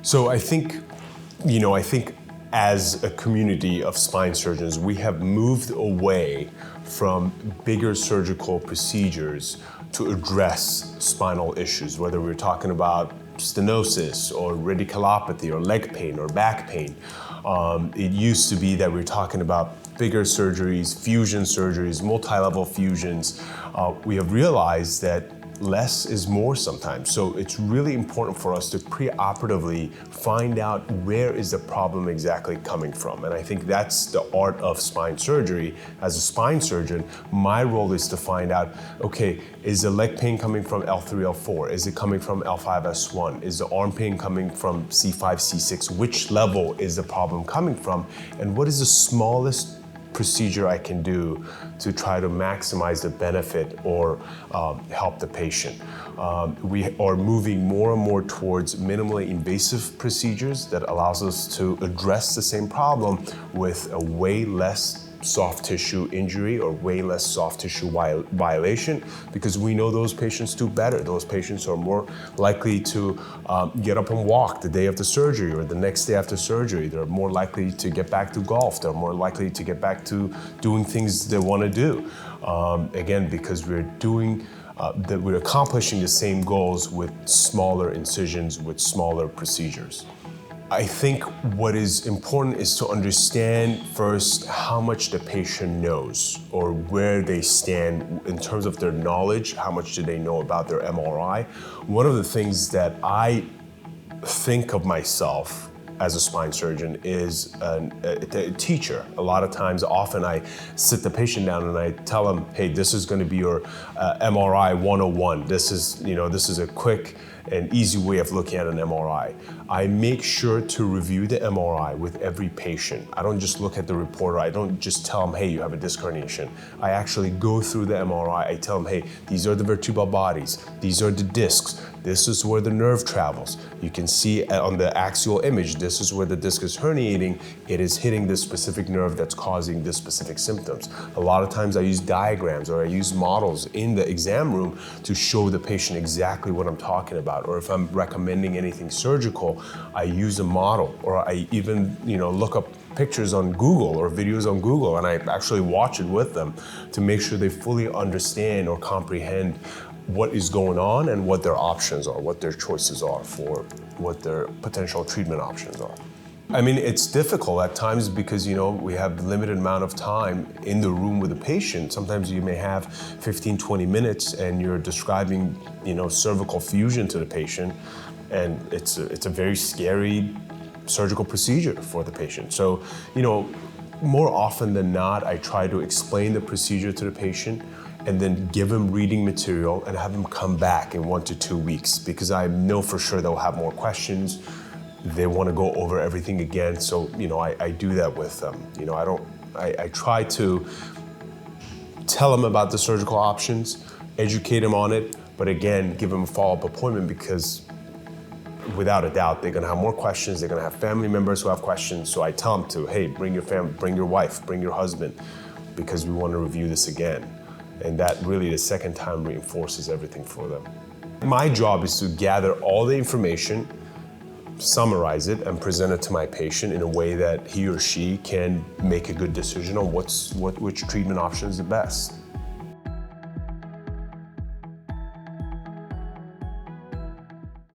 So I think as a community of spine surgeons, we have moved away from bigger surgical procedures to address spinal issues, whether we're talking about stenosis or radiculopathy or leg pain or back pain. It used to be that we're talking about bigger surgeries, fusion surgeries, multi-level fusions. We have realized that less is more sometimes. So it's really important for us to preoperatively find out where is the problem exactly coming from. And I think that's the art of spine surgery. As a spine surgeon, my role is to find out, okay, is the leg pain coming from L3, L4? Is it coming from L5, S1? Is the arm pain coming from C5, C6? Which level is the problem coming from? And what is the smallest procedure I can do to try to maximize the benefit or help the patient. We are moving more and more towards minimally invasive procedures that allows us to address the same problem with a way less soft tissue injury or way less soft tissue violation, because we know those patients do better. Those patients are more likely to get up and walk the day of the surgery or the next day after surgery. They're more likely to get back to golf. They're more likely to get back to doing things they want to do. Again, because we're accomplishing the same goals with smaller incisions, with smaller procedures. I think what is important is to understand first how much the patient knows or where they stand in terms of their knowledge. How much do they know about their MRI? One of the things that I think of myself as a spine surgeon is a teacher. A lot of times, often I sit the patient down and I tell them, hey, this is going to be your MRI 101. This is a quick and easy way of looking at an MRI. I make sure to review the MRI with every patient. I don't just look at the report, or I don't just tell them, hey, you have a disc herniation. I actually go through the MRI. I tell them, hey, these are the vertebral bodies. These are the discs. This is where the nerve travels. You can see on the axial image, this is where the disc is herniating. It is hitting this specific nerve that's causing this specific symptoms. A lot of times I use diagrams or I use models in the exam room to show the patient exactly what I'm talking about. Or if I'm recommending anything surgical, I use a model, or I even look up pictures on Google or videos on Google, and I actually watch it with them to make sure they fully understand or comprehend what is going on and what their options are, what their choices are for what their potential treatment options are. I mean, it's difficult at times because, we have limited amount of time in the room with the patient. Sometimes you may have 15, 20 minutes and you're describing, cervical fusion to the patient, and it's a very scary surgical procedure for the patient. So, more often than not, I try to explain the procedure to the patient and then give them reading material and have them come back in 1 to 2 weeks, because I know for sure they'll have more questions. They want to go over everything again. So, I do that with them. I try to tell them about the surgical options, educate them on it, but again, give them a follow-up appointment, because without a doubt, they're gonna have more questions. They're gonna have family members who have questions. So I tell them to, hey, bring your family, bring your wife, bring your husband, because we want to review this again. And that really, the second time, reinforces everything for them. My job is to gather all the information, summarize it, and present it to my patient in a way that he or she can make a good decision on which treatment option is the best.